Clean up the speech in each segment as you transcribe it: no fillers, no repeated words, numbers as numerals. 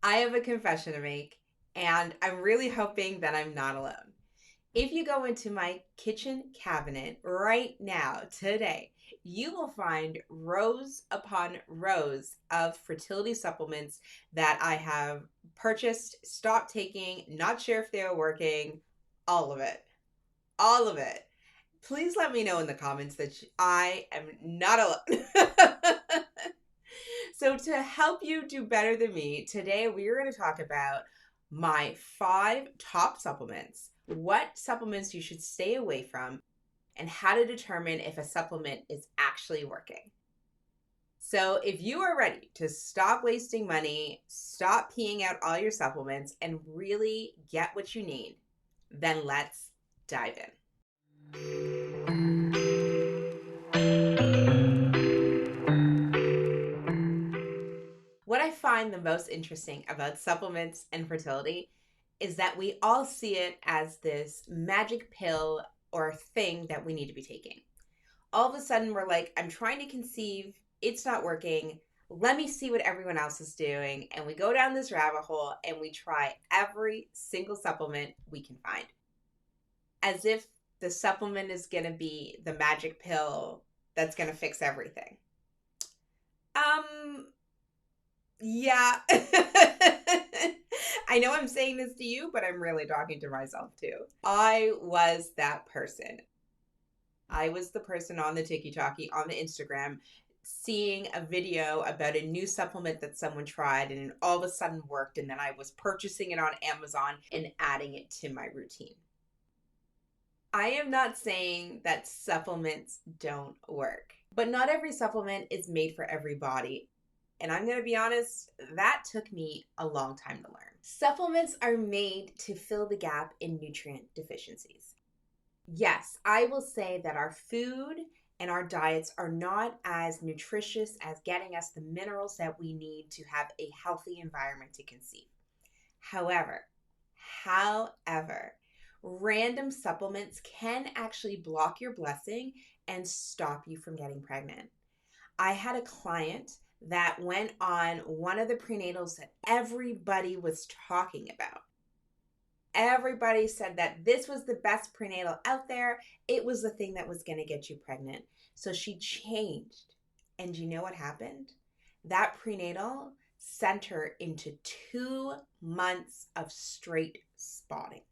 I have a confession to make, and I'm really hoping that I'm not alone. If you go into my kitchen cabinet right now, today, you will find rows upon rows of fertility supplements that I have purchased, stopped taking, not sure if they're working, all of it. All of it. Please let me know in the comments that I am not alone. So, to help you do better than me, today we are going to talk about my 5 top supplements, what supplements you should stay away from, and how to determine if a supplement is actually working. So, if you are ready to stop wasting money, stop peeing out all your supplements, and really get what you need, then let's dive in. What I find the most interesting about supplements and fertility is that we all see it as this magic pill or thing that we need to be taking. All of a sudden, we're like, I'm trying to conceive, it's not working. Let me see what everyone else is doing. And we go down this rabbit hole and we try every single supplement we can find, as if the supplement is going to be the magic pill that's going to fix everything. Yeah. I know I'm saying this to you, but I'm really talking to myself too. I was that person. I was the person on the TikTok, on the Instagram, seeing a video about a new supplement that someone tried and it all of a sudden worked. And then I was purchasing it on Amazon and adding it to my routine. I am not saying that supplements don't work, but not every supplement is made for every body. And I'm going to be honest, that took me a long time to learn. Supplements are made to fill the gap in nutrient deficiencies. Yes, I will say that our food and our diets are not as nutritious as getting us the minerals that we need to have a healthy environment to conceive. However, random supplements can actually block your blessing and stop you from getting pregnant. I had a client that went on one of the prenatals that everybody was talking about. Everybody said that this was the best prenatal out there. It was the thing that was going to get you pregnant. So she changed. And you know what happened? That prenatal sent her into 2 months of straight spotting.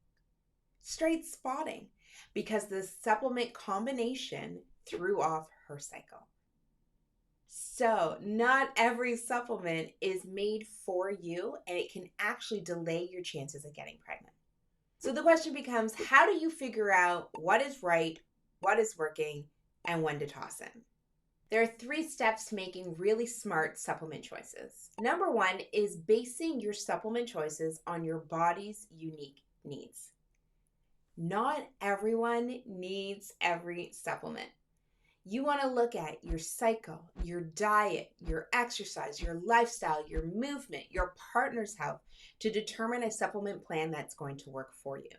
Straight spotting. Because the supplement combination threw off her cycle. So, not every supplement is made for you, and it can actually delay your chances of getting pregnant. So, the question becomes, how do you figure out what is right, what is working, and when to toss in? There are 3 steps to making really smart supplement choices. Number 1 is basing your supplement choices on your body's unique needs. Not everyone needs every supplement. You want to look at your cycle, your diet, your exercise, your lifestyle, your movement, your partner's health to determine a supplement plan that's going to work for you.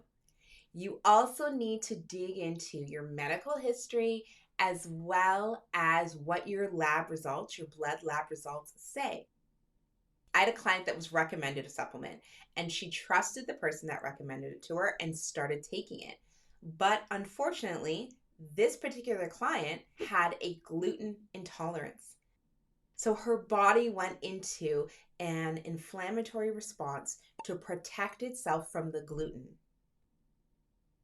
You also need to dig into your medical history as well as what your lab results, your blood lab results say. I had a client that was recommended a supplement and she trusted the person that recommended it to her and started taking it. But unfortunately, this particular client had a gluten intolerance. So her body went into an inflammatory response to protect itself from the gluten.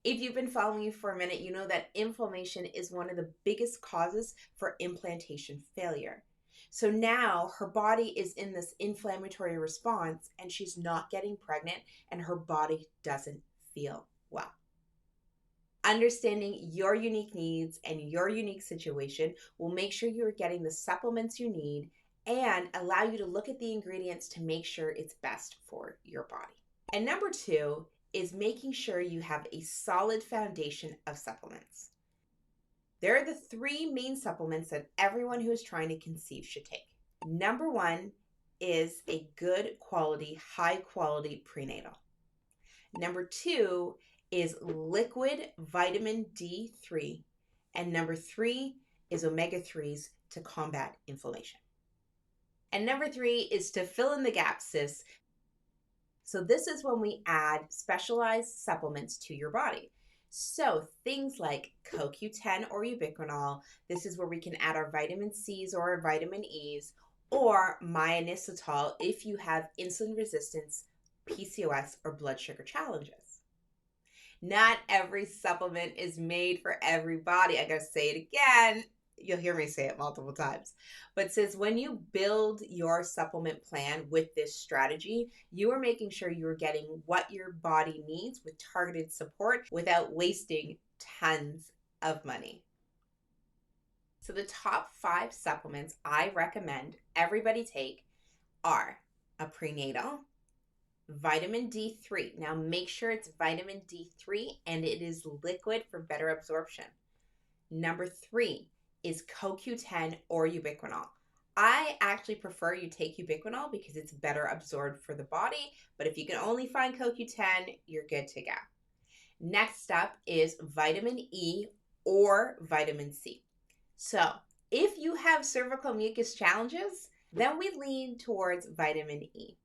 If you've been following me for a minute, you know that inflammation is one of the biggest causes for implantation failure. So now her body is in this inflammatory response and she's not getting pregnant and her body doesn't feel well. Understanding your unique needs and your unique situation will make sure you're getting the supplements you need and allow you to look at the ingredients to make sure it's best for your body. And number 2 is making sure you have a solid foundation of supplements. There are the 3 main supplements that everyone who is trying to conceive should take. Number 1 is a good quality, high quality prenatal. Number 2 is liquid vitamin D3. And number 3 is omega-3s to combat inflammation. And number 3 is to fill in the gaps, sis. So this is when we add specialized supplements to your body. So things like CoQ10 or ubiquinol, this is where we can add our vitamin C's or our vitamin E's, or myoinositol if you have insulin resistance, PCOS, or blood sugar challenges. Not every supplement is made for everybody. I gotta say it again. You'll hear me say it multiple times. But since when you build your supplement plan with this strategy, you are making sure you are getting what your body needs with targeted support without wasting tons of money. So the top 5 supplements I recommend everybody take are a prenatal, vitamin D3. Now make sure it's vitamin D3 and it is liquid for better absorption. Number 3 is CoQ10 or ubiquinol. I actually prefer you take ubiquinol because it's better absorbed for the body, but if you can only find CoQ10, you're good to go. Next up is vitamin E or vitamin C. So if you have cervical mucus challenges, then we lean towards vitamin E.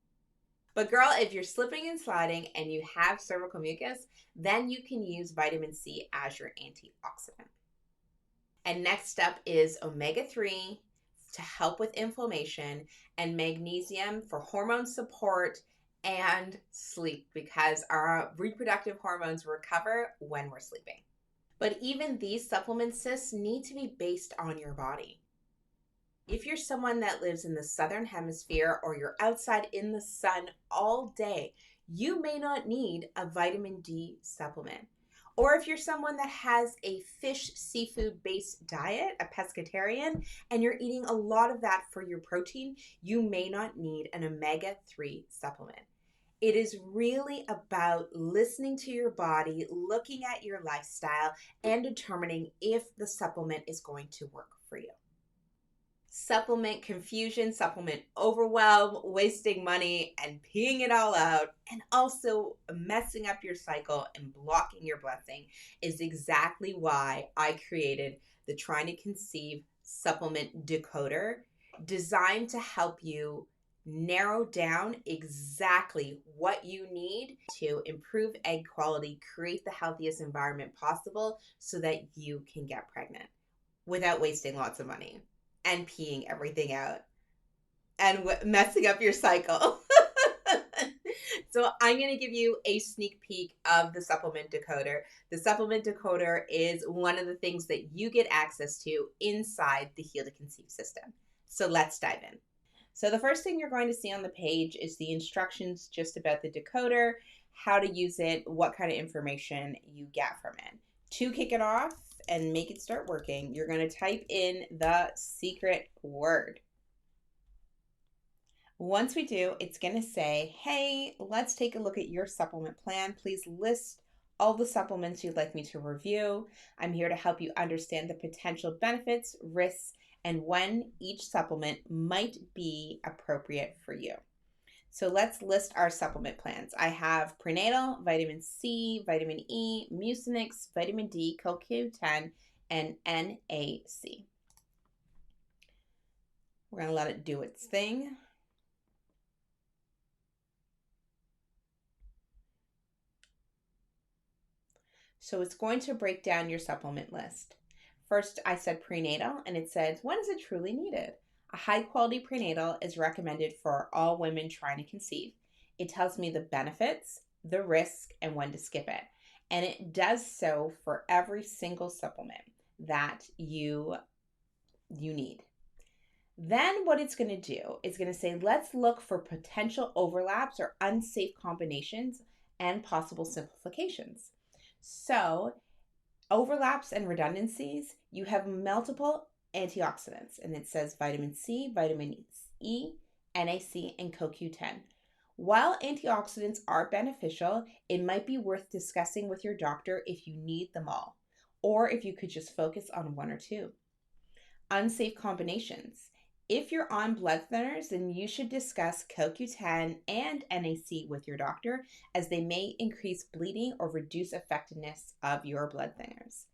But girl, if you're slipping and sliding and you have cervical mucus, then you can use vitamin C as your antioxidant. And next up is omega-3 to help with inflammation and magnesium for hormone support and sleep because our reproductive hormones recover when we're sleeping. But even these supplements, sis, need to be based on your body. If you're someone that lives in the southern hemisphere or you're outside in the sun all day, you may not need a vitamin D supplement. Or if you're someone that has a fish, seafood-based diet, a pescatarian, and you're eating a lot of that for your protein, you may not need an omega-3 supplement. It is really about listening to your body, looking at your lifestyle, and determining if the supplement is going to work for you. Supplement confusion, supplement overwhelm, wasting money and peeing it all out, and also messing up your cycle and blocking your blessing is exactly why I created the Trying to Conceive Supplement Decoder, designed to help you narrow down exactly what you need to improve egg quality, create the healthiest environment possible so that you can get pregnant without wasting lots of money and peeing everything out and messing up your cycle. So I'm going to give you a sneak peek of the Supplement Decoder. The Supplement Decoder is one of the things that you get access to inside the Heal to Conceive system. So let's dive in. So the first thing you're going to see on the page is the instructions just about the decoder, how to use it, what kind of information you get from it. To kick it off and make it start working, you're going to type in the secret word. Once we do, it's going to say, hey, let's take a look at your supplement plan. Please list all the supplements you'd like me to review. I'm here to help you understand the potential benefits, risks, and when each supplement might be appropriate for you. So let's list our supplement plans. I have prenatal, vitamin C, vitamin E, mucinix, vitamin D, CoQ10, and NAC. We're going to let it do its thing. So it's going to break down your supplement list. First, I said prenatal, and it says, when is it truly needed? A high-quality prenatal is recommended for all women trying to conceive. It tells me the benefits, the risk, and when to skip it. And it does so for every single supplement that you need. Then what it's going to do is going to say, let's look for potential overlaps or unsafe combinations and possible simplifications. So overlaps and redundancies, you have multiple antioxidants, and it says vitamin C, vitamin E, NAC, and CoQ10. While antioxidants are beneficial, it might be worth discussing with your doctor if you need them all, or if you could just focus on one or two. Unsafe combinations. If you're on blood thinners, then you should discuss CoQ10 and NAC with your doctor, as they may increase bleeding or reduce effectiveness of your blood thinners.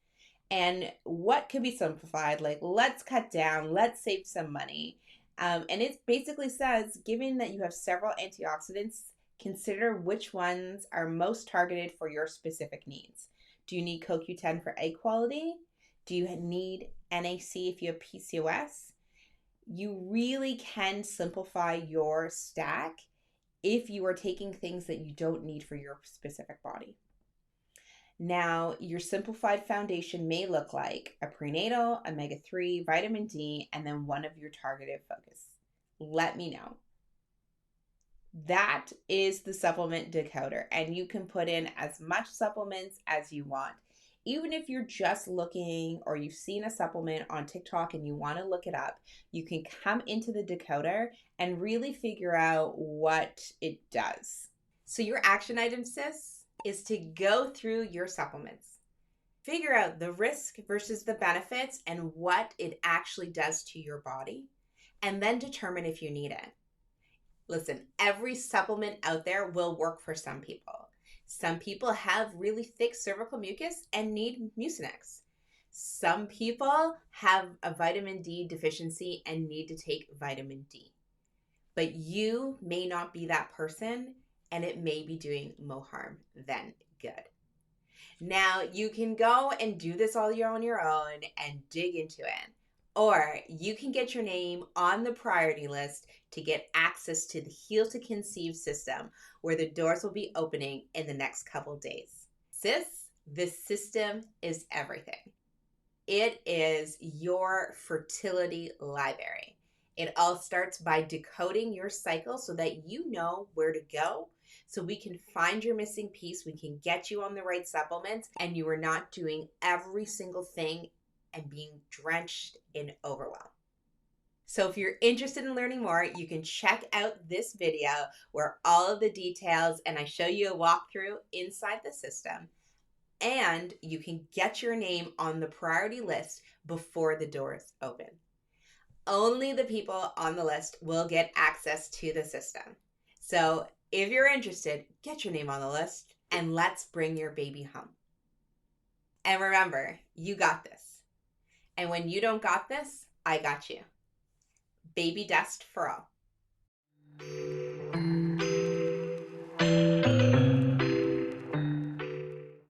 And what can be simplified, like let's cut down, let's save some money. And it basically says, given that you have several antioxidants, Consider which ones are most targeted for your specific needs. Do you need CoQ10 for egg quality? Do you need NAC if you have PCOS? You really can simplify your stack if you are taking things that you don't need for your specific body. Now, your simplified foundation may look like a prenatal, omega-3, vitamin D, and then one of your targeted focus. Let me know. That is the supplement decoder, and you can put in as much supplements as you want. Even if you're just looking or you've seen a supplement on TikTok and you want to look it up, you can come into the decoder and really figure out what it does. So your action item, sis, is to go through your supplements. Figure out the risk versus the benefits and what it actually does to your body, and then determine if you need it. Listen, every supplement out there will work for some people. Some people have really thick cervical mucus and need Mucinex. Some people have a vitamin D deficiency and need to take vitamin D. But you may not be that person, and it may be doing more harm than good. Now, you can go and do this all on your own and dig into it. Or you can get your name on the priority list to get access to the Heal to Conceive system, where the doors will be opening in the next couple days. Sis, this system is everything. It is your fertility library. It all starts by decoding your cycle so that you know where to go, so we can find your missing piece, we can get you on the right supplements, and you are not doing every single thing and being drenched in overwhelm. So if you're interested in learning more, you can check out this video where all of the details and I show you a walkthrough inside the system, and you can get your name on the priority list before the doors open. Only the people on the list will get access to the system. So if you're interested, get your name on the list and let's bring your baby home. And remember, you got this. And when you don't got this, I got you. Baby dust for all.